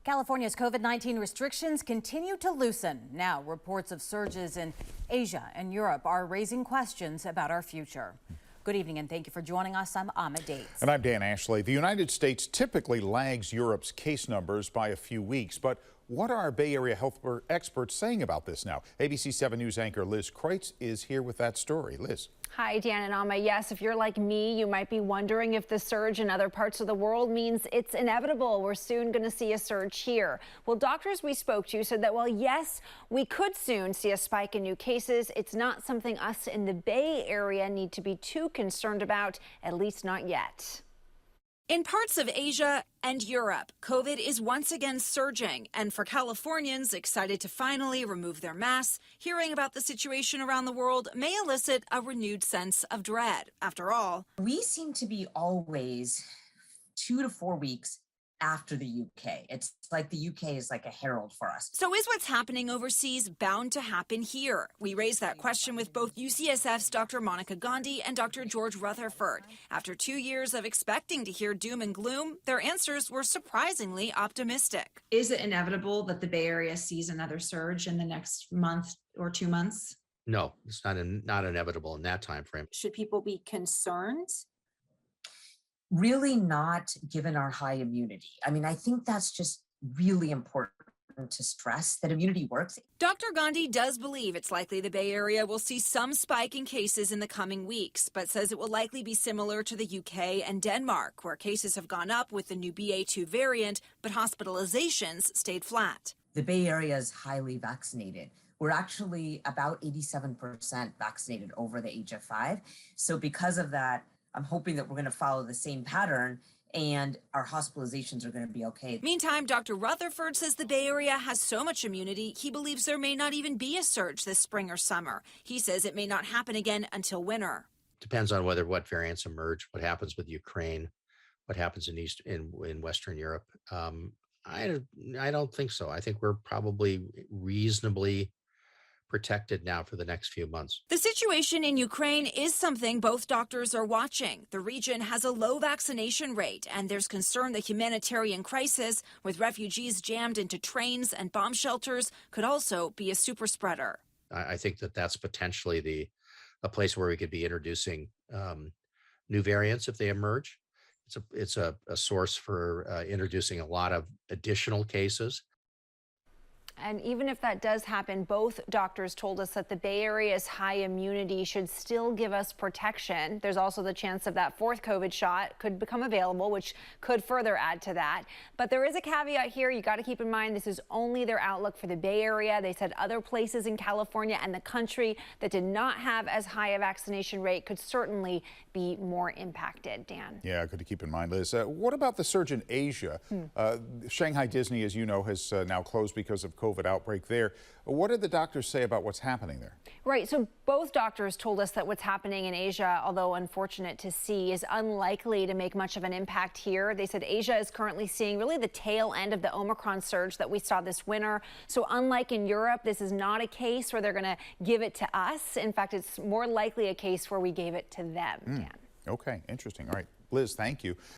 California's COVID-19 restrictions continue to loosen. Now, reports of surges in Asia and Europe are raising questions about our future. Good evening and thank you for joining us. I'm Ahmed Dates. And I'm Dan Ashley. The United States typically lags Europe's case numbers by a few weeks, but what are our Bay Area health experts saying about this now? ABC 7 News anchor Liz Kreutz is here with that story. Liz. Hi, Dan and Alma. Yes, if you're like me, you might be wondering if the surge in other parts of the world means it's inevitable. We're soon going to see a surge here. Well, doctors we spoke to said that, well, yes, we could soon see a spike in new cases. It's not something us in the Bay Area need to be too concerned about, at least not yet. In parts of Asia and Europe, COVID is once again surging, and for Californians excited to finally remove their masks, hearing about the situation around the world may elicit a renewed sense of dread. After all, we seem to be always 2 to 4 weeks after the UK. It's like the UK is like a herald for us. So is what's happening overseas bound to happen here? We raised that question with both UCSF's Dr. Monica Gandhi and Dr. George Rutherford. After 2 years of expecting to hear doom and gloom, their answers were surprisingly optimistic. Is it inevitable that the Bay Area sees another surge in the next month or 2 months? No, it's not inevitable in that time frame. Should people be concerned? Really not, given our high immunity. I mean, I think that's just really important to stress that immunity works. Dr. Gandhi does believe it's likely the Bay Area will see some spike in cases in the coming weeks, but says it will likely be similar to the UK and Denmark, where cases have gone up with the new BA.2 variant, but hospitalizations stayed flat. The Bay Area is highly vaccinated. We're actually about 87% vaccinated over the age of 5. So because of that, I'm hoping that we're going to follow the same pattern and our hospitalizations are going to be okay. Meantime, Dr. Rutherford says the Bay Area has so much immunity, he believes there may not even be a surge this spring or summer. He says it may not happen again until winter. Depends on what variants emerge, what happens with Ukraine, what happens in Western Europe. I don't think so. I think we're probably reasonably protected now for the next few months. The situation in Ukraine is something both doctors are watching. The region has a low vaccination rate, and there's concern the humanitarian crisis, with refugees jammed into trains and bomb shelters, could also be a super spreader. I think that's potentially a place where we could be introducing new variants if they emerge. It's a source for introducing a lot of additional cases. And even if that does happen, both doctors told us that the Bay Area's high immunity should still give us protection. There's also the chance of that fourth COVID shot could become available, which could further add to that. But there is a caveat here. You got to keep in mind this is only their outlook for the Bay Area. They said other places in California and the country that did not have as high a vaccination rate could certainly be more impacted. Dan. Yeah, good to keep in mind, Liz. What about the surge in Asia? Shanghai Disney, as you know, has now closed because of COVID outbreak there. What did the doctors say about what's happening there? Right. So both doctors told us that what's happening in Asia, although unfortunate to see, is unlikely to make much of an impact here. They said Asia is currently seeing really the tail end of the Omicron surge that we saw this winter. So unlike in Europe, this is not a case where they're going to give it to us. In fact, it's more likely a case where we gave it to them, Dan. Okay, interesting. All right, Liz, thank you.